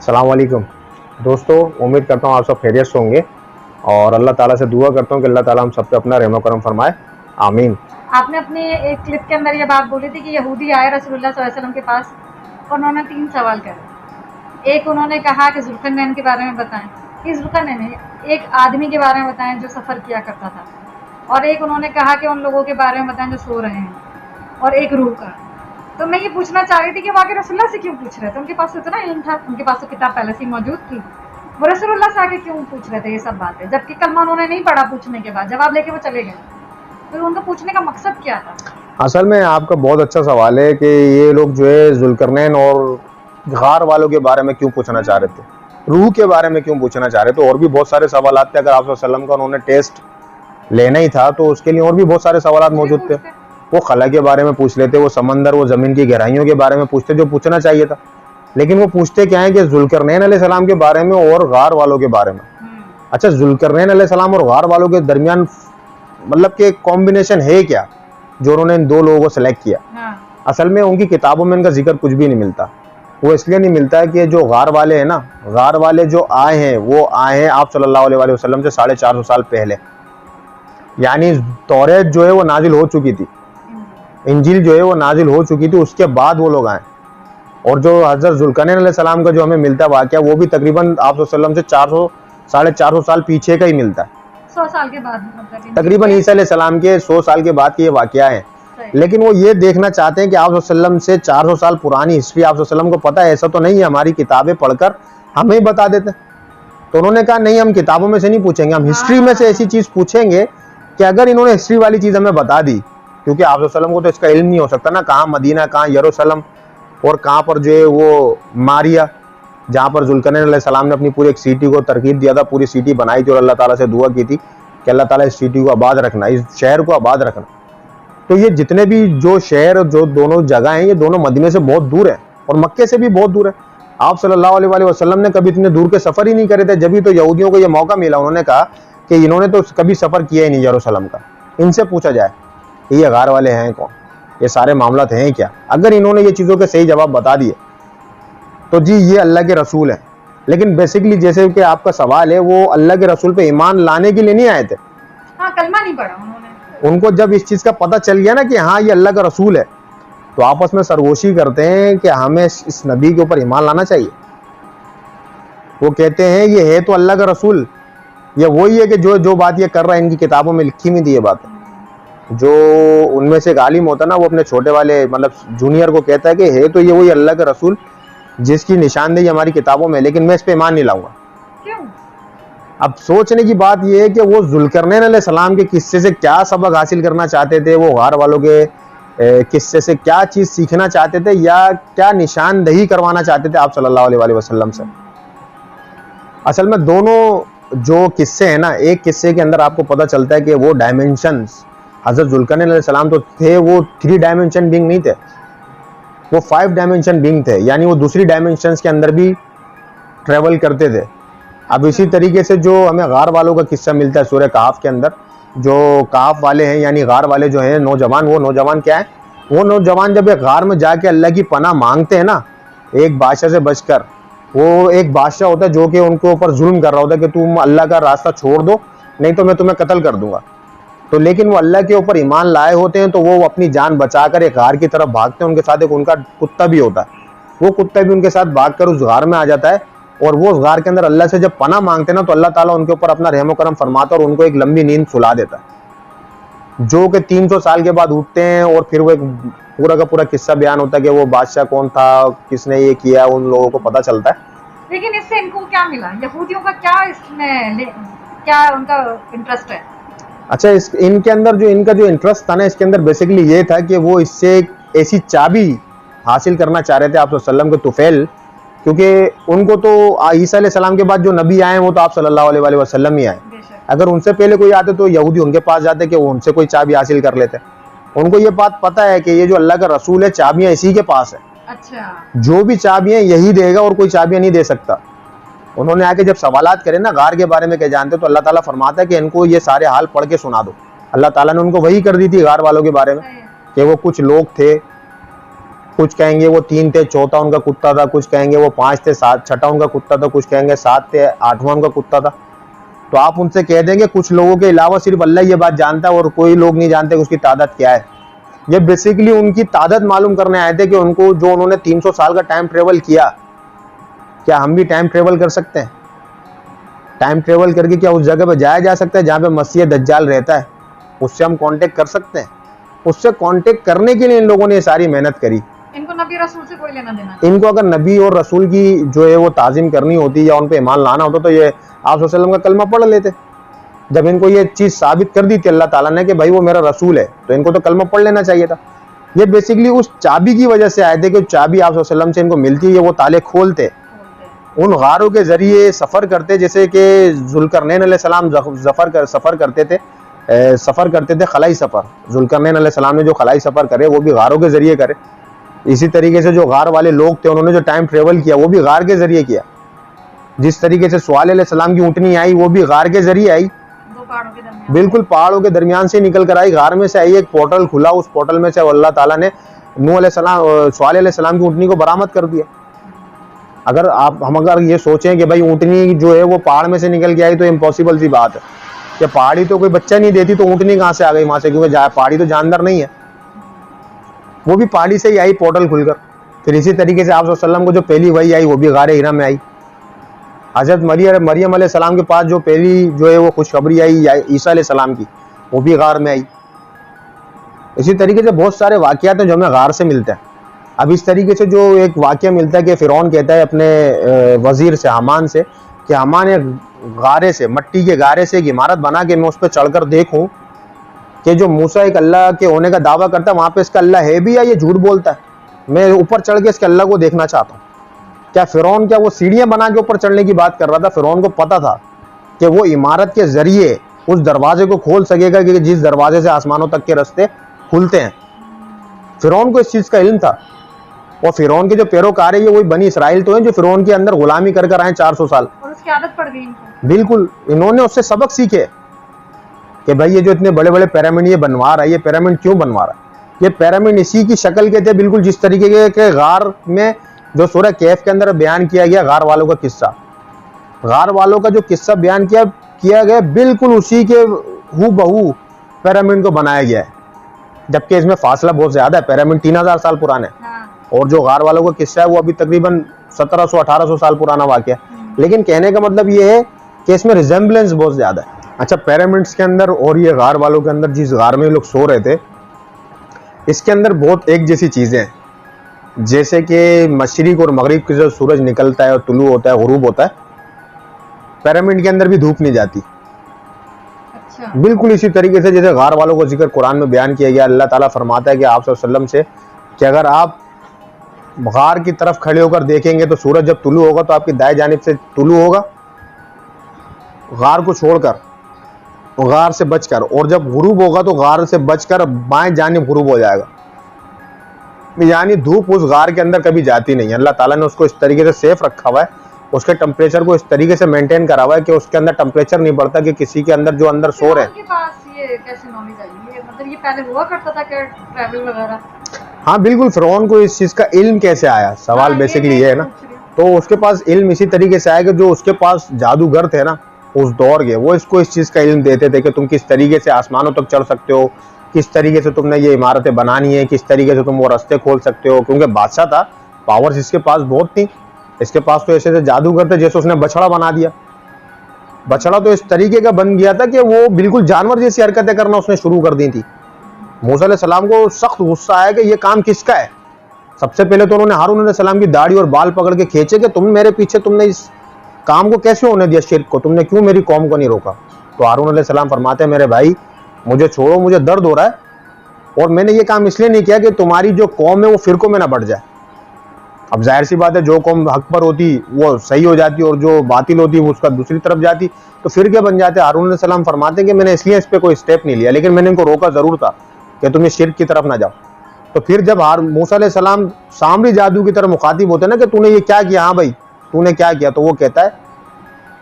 अस्सलाम वालेकुम दोस्तों, उम्मीद करता हूँ आप सब खैरियत से होंगे और अल्लाह ताला से दुआ करता हूँ कि अल्लाह ताला हम सब पे अपना रहम करम फरमाए, आमीन। आपने अपने एक क्लिप के अंदर ये बात बोली थी कि यहूदी आए रसूलुल्लाह सल्लल्लाहु अलैहि वसल्लम के पास और उन्होंने 3 सवाल करे। एक उन्होंने कहा कि जुल्करनैन के बारे में बताएं, कि जुल्करनैन एक आदमी के बारे में बताएं जो सफ़र किया करता था, और एक उन्होंने कहा कि उन लोगों के बारे में बताएं जो सो रहे हैं, और एक रूह का। तो मैं ये पूछना चाह रही थी कि वाकई रसूलुल्लाह से क्यों पूछ रहे थे? उनके पास तो इतना इल्म था, उनके पास तो किताब पहले से ही मौजूद थी। वो रसूलुल्लाह से आके क्यों पूछ रहे थे ये सब बातें, जबकि कलमा उन्होंने नहीं पढ़ा, पूछने के बाद जवाब लेके वो चले गए। तो उनका पूछने का मकसद क्या था? असल में आपका बहुत अच्छा सवाल है कि ये लोग जो है जुल्करनैन और गार वालों के बारे में क्यों पूछना चाह रहे थे, रूह के बारे में क्यों पूछना चाह रहे थे। और भी बहुत सारे सवाल थे, अगर आप वसल्लम का उन्होंने टेस्ट लेना ही था तो उसके लिए और भी बहुत सारे सवाल मौजूद थे। वो खला के बारे में पूछ लेते, वो समंदर, वो जमीन की गहराइयों के बारे में पूछते, जो पूछना चाहिए था। लेकिन वो पूछते क्या है कि जुल्करनैन अलैहिस्सलाम के बारे में और गार वालों के बारे में। अच्छा, जुल्करनैन अलैहिस्सलाम और गार वालों के दरमियान मतलब कि कॉम्बिनेशन है क्या जो उन्होंने इन दो लोगों को सेलेक्ट किया। हाँ। असल में उनकी किताबों में इनका जिक्र कुछ भी नहीं मिलता। वो इसलिए नहीं मिलता है कि जो गार वाले हैं ना, गार वाले जो आए हैं वो आए हैं आप सल्लल्लाहु अलैहि वसल्लम से 450 साल पहले। यानी तौरेत जो है वो नाजिल हो चुकी थी, इंजील जो है वो नाजिल हो चुकी थी, उसके बाद वो लोग आए। और जो हजरत जुल्करनैन अलैहिस्सलाम का जो हमें मिलता है वाक़या, वो भी तकरीबन आप वसल्लम से 400 450 साल पीछे का ही मिलता है। 100 साल के बाद मतलब तकरीबन ईसा अलैहिस्सलाम के 100 साल के बाद के ये वाक़या है। लेकिन वो ये देखना चाहते हैं कि आप वसल्लम से 400 साल पुरानी हिस्ट्री आप वसल्लम को पता है, ऐसा तो नहीं है, हमारी किताबें पढ़कर हमें ही बता देते। तो उन्होंने कहा नहीं, हम किताबों में से नहीं पूछेंगे, हम हिस्ट्री में से ऐसी चीज़ पूछेंगे कि अगर इन्होंने हिस्ट्री वाली चीज़ हमें बता दी, क्योंकि आप वसल्लम को तो इसका इल्म नहीं हो सकता ना, कहाँ मदीना, कहाँ यरूशलेम और कहाँ पर जो है वो मारिया, जहाँ पर जुल्करनैन अलैहिस्सलाम ने अपनी पूरी एक सिटी को तरकीब दिया था, पूरी सिटी बनाई थी और अल्लाह ताला से दुआ की थी कि अल्लाह ताला इस सिटी को आबाद रखना, इस शहर को आबाद रखना। तो ये जितने भी जो शहर, जो दोनों जगह हैं, ये दोनों मदीने से बहुत दूर है और मक्के से भी बहुत दूर है। आप सल्लल्लाहु अलैहि वसल्लम ने कभी इतने दूर के सफ़र ही नहीं करे थे, जब भी तो यहूदियों को ये मौका मिला, उन्होंने कहा कि इन्होंने तो कभी सफ़र किया ही नहीं यरूशलेम का, इनसे पूछा जाए ये गार वाले हैं कौन, ये सारे मामला हैं क्या। अगर इन्होंने ये चीज़ों के सही जवाब बता दिए तो जी ये अल्लाह के रसूल हैं। लेकिन बेसिकली जैसे कि आपका सवाल है, वो अल्लाह के रसूल पे ईमान लाने के लिए नहीं आए थे। हाँ, कलमा नहीं पढ़ा उन्होंने। उनको जब इस चीज़ का पता चल गया ना कि हाँ ये अल्लाह का रसूल है, तो आपस में सरगोशी करते हैं कि हमें इस नबी के ऊपर ईमान लाना चाहिए। वो कहते हैं ये है तो अल्लाह का रसूल, ये वही है कि जो जो बात ये कर रहा है, इनकी किताबों में लिखी हुई थी ये बात। जो उनमें से एक आलिम होता है ना, वो अपने छोटे वाले मतलब जूनियर को कहता है कि है तो ये वही अल्लाह का रसूल जिसकी निशानदेही हमारी किताबों में, लेकिन मैं इस पे ईमान नहीं लाऊंगा। क्यों? अब सोचने की बात यह है कि वो जुल्करनैन अलैहिस्सलाम के किस्से से क्या सबक हासिल करना चाहते थे, वो गार वालों के किस्से से क्या चीज़ सीखना चाहते थे, या क्या निशानदेही करवाना चाहते थे आप सल्लल्लाहु अलैहि वसल्लम से। असल में दोनों जो किस्से हैं ना, एक किस्से के अंदर आपको पता चलता है कि वो डायमेंशंस, हज़रत जुल्करनैन अलैहिस्सलाम तो थे, वो 3 डायमेंशन बीइंग नहीं थे, वो 5 डायमेंशन बीइंग थे, यानी वो दूसरी डायमेंशंस के अंदर भी ट्रेवल करते थे। अब इसी तरीके से जो हमें गार वालों का किस्सा मिलता है सूरह कहफ के अंदर, जो कहफ वाले हैं यानी गार वाले जो हैं नौजवान, वो नौजवान क्या है, वो नौजवान जब एक गार में जाके अल्लाह की पनाह मांगते हैं ना, एक बादशाह से बचकर, वो एक बादशाह होता है जो कि उनके ऊपर जुल्म कर रहा होता है कि तुम अल्लाह का रास्ता छोड़ दो, नहीं तो मैं तुम्हें कत्ल कर दूंगा। तो लेकिन वो अल्लाह के ऊपर ईमान लाए होते हैं, तो वो अपनी जान बचाकर एक गार की तरफ भागते हैं। उनके साथ एक उनका कुत्ता भी होता है, वो कुत्ता भी उनके साथ भागकर उस गार में आ जाता है, और वो उस गार के अंदर अल्लाह से जब पनाह मांगते हैं ना, तो अल्लाह ताला उनके ऊपर अपना रहम करम फरमाता है और उनको एक लंबी नींद सुला देता है, जो कि 300 साल के बाद उठते हैं। और फिर वो एक पूरा का पूरा किस्सा बयान होता है कि वो बादशाह कौन था, किसने ये किया, उन लोगों को पता चलता है। लेकिन इससे इनको क्या मिला? यहूदियों का क्या इसमें क्या उनका इंटरेस्ट है? अच्छा, इनके अंदर जो इनका जो इंटरेस्ट था ना, इसके अंदर बेसिकली ये था कि वो इससे एक ऐसी चाबी हासिल करना चाह रहे थे आप सल्लल्लाहु अलैहि वसल्लम के तुफैल, क्योंकि उनको तो ईसा अलैहिस्सलाम के बाद जो नबी आए वो तो आप सल्लल्लाहु अलैहि वसल्लम ही आए। अगर उनसे पहले कोई आते तो यहूदी उनके पास जाते कि वो उनसे कोई चाबी हासिल कर लेते। उनको ये बात पता है कि ये जो अल्लाह का रसूल है, चाबियां इसी के पास है। अच्छा। जो भी चाबियां यही देगा और कोई चाबियां नहीं दे सकता। उन्होंने आके जब सवालात करे ना गार के बारे में क्या जानते, तो अल्लाह ताला फरमाता है कि इनको ये सारे हाल पढ़ के सुना दो। अल्लाह ताला ने उनको वही कर दी थी गार वालों के बारे में कि वो कुछ लोग थे कुछ कहेंगे वो 3 थे, चौथा उनका कुत्ता था, कुछ कहेंगे वो 5 थे, 7 छठा उनका कुत्ता था, कुछ कहेंगे 7 थे, 8वां उनका कुत्ता था। तो आप उनसे कह देंगे कुछ लोगों के अलावा सिर्फ अल्लाह ये बात जानता है और कोई लोग नहीं जानते कि उसकी तादाद क्या है। ये बेसिकली उनकी तादाद मालूम करने आए थे कि उनको जो उन्होंने 300 साल का टाइम ट्रेवल किया, क्या हम भी टाइम ट्रेवल कर सकते हैं? टाइम ट्रेवल करके क्या उस जगह पे जाया जा सकता है जहाँ पे मसीह दज्जाल रहता है? उससे हम कांटेक्ट कर सकते हैं? उससे कांटेक्ट करने के लिए इन लोगों ने सारी मेहनत करी। इनको नबी रसूल से कोई लेना देना नहीं। इनको अगर नबी और रसूल की जो है वो ताजीम करनी होती या उन पे ईमान लाना होता तो ये आप वसल्लम का कलमा पढ़ लेते। जब इनको ये चीज साबित कर दी थी अल्लाह ताला ने कि भाई वो मेरा रसूल है, तो इनको तो कलमा पढ़ लेना चाहिए था। ये बेसिकली उस चाबी की वजह से आए थे कि चाबी आप वसल्लम से इनको मिलती है, वो ताले खोलते, उन गारों के जरिए सफर करते, जैसे कि जुल्करनैन अलैहिस्सलाम सफर करते थे खलाई सफर। जुल्करनैन अलैहिस्सलाम ने जो खलाई सफर करे वो भी गारों के जरिए करे। इसी तरीके से जो गार वाले लोग थे उन्होंने जो टाइम ट्रेवल किया वो भी गार के जरिए किया। जिस तरीके से स्वाल अलैहिस्सलाम की ऊँटनी आई वो भी गार के जरिए आई, दो पहाड़ों के दरमियान। बिल्कुल पहाड़ों के दरमियान से निकल कर आई, गार में से आई, एक पोर्टल खुला, उस पोर्टल में से अल्लाह ताला ने नूह अलैहिस्सलाम स्वाल अलैहिस्सलाम की ऊँटनी को बरामद कर दिया। अगर हम ये सोचें कि भाई ऊँटनी जो है वो पहाड़ में से निकल के आई तो इम्पॉसिबल सी बात है कि पहाड़ी तो कोई बच्चा नहीं देती, तो ऊँटनी कहाँ से आ गई वहां से? क्योंकि पहाड़ी तो जानवर नहीं है, वो भी पहाड़ी से ही आई पोर्टल खुलकर। फिर इसी तरीके से आप वसल्लम को जो पहली वही आई वो भी गारे हिरा में आई। हजरत मरियम अलैहिस्सलाम के पास जो पहली जो है वो खुशखबरी आई ईसा अलैहिस्सलाम की, वो भी गार में आई। इसी तरीके से बहुत सारे वाक़यात हैं जो हमें गार से मिलते हैं। अब इस तरीके से जो एक वाक़या मिलता है कि फ़िरौन कहता है अपने वज़ीर से, हमान से, कि हमान एक गारे से, मट्टी के गारे से एक इमारत बना के मैं उस पर चढ़कर देखूं कि जो मूसा एक अल्लाह के होने का दावा करता है वहाँ पे इसका अल्लाह है भी या ये झूठ बोलता है। मैं ऊपर चढ़ के इसके अल्लाह को देखना चाहता हूँ। क्या फ़िरौन क्या वो सीढ़ियाँ बना के ऊपर चढ़ने की बात कर रहा था? फ़िरौन को पता था कि वो इमारत के ज़रिए उस दरवाजे को खोल सकेगा कि जिस दरवाजे से आसमानों तक के रास्ते खुलते हैं। फ़िरौन को इस चीज़ का इल्म था। और फ़िरौन के जो पैरोकार है ये वही बनी इसराइल तो हैं जो फ़िरौन के अंदर गुलामी कर कर आए 400 साल, और उसकी आदत पड़ गई इनको। बिल्कुल इन्होंने उससे सबक सीखे कि भाई ये जो इतने बड़े बड़े पिरामिड ये बनवा रहा है, ये पिरामिड क्यों बनवा रहा है? ये पिरामिड इसी की शक्ल के थे, बिल्कुल जिस तरीके के गार में जो सूरह कैफ के अंदर बयान किया गया, गार वालों का किस्सा, गार वालों का जो किस्सा बयान किया गया बिल्कुल उसी के हूबहू पिरामिड को बनाया गया है। जबकि इसमें फासला बहुत ज्यादा है, पिरामिड 3000 साल पुराने हैं और जो गार वालों का किस्सा है वो अभी तकरीबन 1700-1800 साल पुराना वाक़या है। लेकिन कहने का मतलब ये है कि इसमें रिजेम्बलेंस बहुत ज्यादा है। अच्छा, पिरामिड्स के अंदर और ये गार वालों के अंदर जिस गार में लोग सो रहे थे, इसके अंदर बहुत एक जैसी चीजें हैं, जैसे कि मशरिक और मगरिब की जो सूरज निकलता है और तुलू होता है, गुरूब होता है, पिरामिड के अंदर भी धूप नहीं जाती। अच्छा। बिल्कुल इसी तरीके से जैसे गार वालों को जिक्र कुरान में बयान किया गया, अल्लाह ताला फरमाता है कि आप सल्लल्लाहु अलैहि वसल्लम से कि अगर आप गार की तरफ खड़े होकर देखेंगे तो सूरज जब तुलू होगा तो आपकी दाएं जानिब से तुलू होगा, गार को छोड़कर, गार से बचकर, और जब गुरूब होगा तो गार से बचकर बाएं जानिब गुरूब हो जाएगा। यानी धूप उस गार के अंदर कभी जाती नहीं है। अल्लाह ताला ने उसको इस तरीके से सेफ रखा हुआ है, उसके टेम्परेचर को इस तरीके से मेंटेन करा हुआ है कि उसके अंदर टेम्परेचर नहीं बढ़ता कि किसी के अंदर जो अंदर सो रहे। आपके पास ये कैसे नॉलेज आई? ये मतलब ये पहले हुआ करता था क्या ट्रैवल वगैरह? हाँ बिल्कुल, फ़िरौन को इस चीज़ का इल्म कैसे आया, सवाल हाँ, बेसिकली ये है ना। पूछ रही हूँ। तो उसके पास इल्म इसी तरीके से आया कि जो उसके पास जादूगर थे ना उस दौर के, वो इसको इस चीज़ का इल्म देते थे कि तुम किस तरीके से आसमानों तक चढ़ सकते हो, किस तरीके से तुमने ये इमारतें बनानी है, किस तरीके से तुम वो रास्ते खोल सकते हो। क्योंकि बादशाह था, पावर्स इसके पास बहुत थी। इसके पास तो ऐसे जादूगर थे, जैसे उसने बछड़ा बना दिया। बछड़ा तो इस तरीके का बन गया था कि वो बिल्कुल जानवर जैसी हरकतें करना उसने शुरू कर दी थी। मूसा अलैहिस्सलाम को सख्त गुस्सा आया कि ये काम किसका है। सबसे पहले तो उन्होंने हारून अलैहिस्सलाम की दाढ़ी और बाल पकड़ के खींचे कि तुम मेरे पीछे, तुमने इस काम को कैसे होने दिया, शिर्क को तुमने क्यों मेरी कौम को नहीं रोका। तो हारून अलैहिस्सलाम फरमाते हैं, मेरे भाई मुझे छोड़ो, मुझे दर्द हो रहा है, और मैंने ये काम इसलिए नहीं किया कि तुम्हारी जो कौम है वो फिरकों में ना बढ़ जाए। अब जाहिर सी बात है, जो कौम हक पर होती वो सही हो जाती और जो बातिल होती वो उसका दूसरी तरफ जाती, तो फिरके बन जाते। हारून अलैहिस्सलाम फरमाते हैं कि मैंने इसलिए इस पर कोई स्टेप नहीं लिया, लेकिन मैंने इनको रोका जरूर था कि तुम इस शिर्क की तरफ ना जाओ। तो फिर जब मूसा अलैहिस्सलाम सामरी जादू की तरफ मुखातिब होते ना कि तूने ये क्या किया, हाँ भाई तूने क्या किया, तो वो कहता है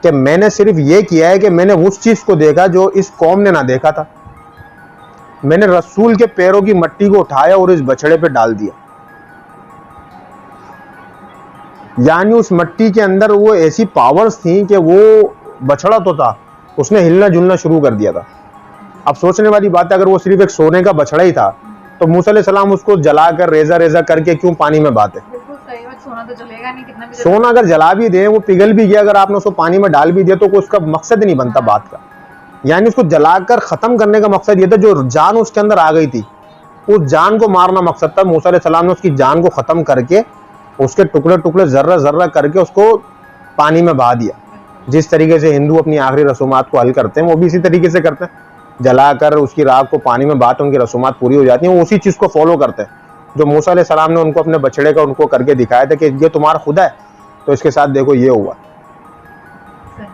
कि मैंने सिर्फ ये किया है कि मैंने उस चीज को देखा जो इस कौम ने ना देखा था। मैंने रसूल के पैरों की मट्टी को उठाया और इस बछड़े पे डाल दिया। यानी उस मिट्टी के अंदर वो ऐसी पावर्स थी कि वो बछड़ा तो था, उसने हिलना जुलना शुरू कर दिया था। अब सोचने वाली बात है, अगर वो सिर्फ एक सोने का बछड़ा ही था तो मूसा अलैहिस्सलाम उसको जलाकर रेजा रेजा करके क्यों पानी में बाते? बिल्कुल सही बात, सोना तो जलेगा नहीं, कितना भी सोना अगर जला भी दे, वो पिघल भी गया, अगर आपने उसको पानी में डाल भी दिया तो उसका मकसद नहीं बनता बात का। यानी उसको जलाकर खत्म करने का मकसद ये था, जो जान उसके अंदर आ गई थी उस जान को मारना मकसद था। मूसा अलैहिस्सलाम ने उसकी जान को खत्म करके उसके टुकड़े टुकड़े जर्रा जर्रा करके उसको पानी में बहा दिया। जिस तरीके से हिंदू अपनी आखिरी रसूमात को हल करते हैं, वो भी इसी तरीके से करते हैं, जलाकर उसकी राख को पानी में बहा, उनकी रसूमात पूरी हो जाती है। वो उसी चीज को फॉलो करते हैं जो मूसा अलैहिस्सलाम ने उनको अपने बछड़े का उनको करके दिखाया था कि ये तुम्हारा खुदा है, तो इसके साथ देखो ये हुआ। सही।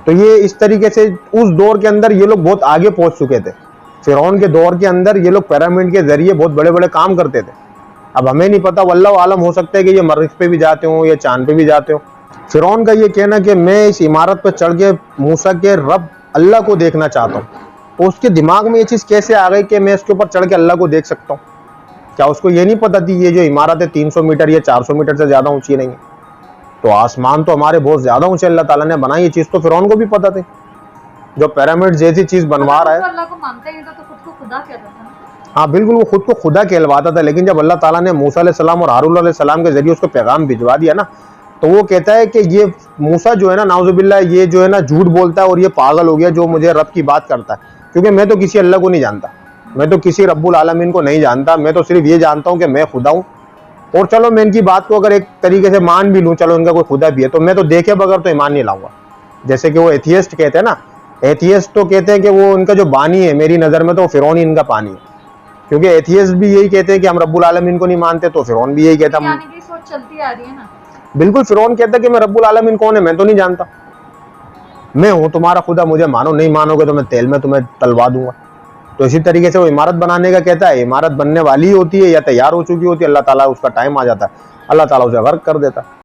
तो ये इस तरीके से उस दौर के अंदर ये लोग बहुत आगे पहुंच चुके थे। फिरौन के दौर के अंदर ये लोग पिरामिड के जरिए बहुत बड़े बड़े काम करते थे। अब हमें नहीं पता, वल्लाह आलम, हो सकता है कि ये मरीख पे भी जाते हो या चांद पे भी जाते हो। फिरौन का ये कहना कि मैं इस इमारत पर चढ़ के मूसा के रब अल्लाह को देखना चाहता हूँ, तो उसके दिमाग में ये चीज़ कैसे आ गई कि मैं इसके ऊपर चढ़ के अल्लाह को देख सकता हूँ? क्या उसको ये नहीं पता थी ये जो इमारत है 300 मीटर या 400 मीटर से ज़्यादा ऊंची नहीं है? तो आसमान तो हमारे बहुत ज़्यादा ऊंचे अल्लाह ताला ने बनाई, ये चीज़ तो फिरौन को भी पता थी। जो पिरामिड जैसी चीज़ बनवा रहा है, तो अल्लाह को मानता ही नहीं था, तो खुद को खुदा कहता था ना। हाँ बिल्कुल, वो खुद को खुदा कहलवाता था। लेकिन जब अल्लाह ताला ने मूसा अलैहिस्सलाम और हारून अलैहिस्सलाम के जरिए उसको पैगाम भिजवा दिया ना, तो वो कहता है कि ये मूसा जो है ना, नाउजुबिल्लाह, ये जो है ना झूठ बोलता है और ये पागल हो गया जो मुझे रब की बात करता है, क्योंकि मैं तो किसी अल्लाह को नहीं जानता, मैं तो किसी रब्बुल आलमीन को नहीं जानता, मैं तो सिर्फ ये जानता हूँ कि मैं खुदा हूँ। और चलो मैं इनकी बात को अगर एक तरीके से मान भी लूँ, चलो इनका कोई खुदा भी है, तो मैं तो देखे बगैर तो ईमान नहीं लाऊंगा। जैसे कि वो एथियस्ट कहते हैं ना, एथियस्ट तो कहते हैं कि वो उनका जो बानी है, मेरी नज़र में तो फिरौन ही इनका पानी है, क्योंकि एथियस्ट भी यही कहते हैं कि हम रब्बुल आलमीन को नहीं मानते, तो फिरौन भी यही कहता है। यानी कि सोच चलती आ रही है ना। बिल्कुल, फिरौन कहता है कि मैं रब्बुल आलमीन कौन है मैं तो नहीं जानता, मैं हूं तुम्हारा खुदा, मुझे मानो, नहीं मानोगे तो मैं तेल में तुम्हें तलवा दूंगा। तो इसी तरीके से वो इमारत बनाने का कहता है, इमारत बनने वाली होती है या तैयार हो चुकी होती है, अल्लाह ताला उसका टाइम आ जाता है, अल्लाह ताला उसे गर्क कर देता है।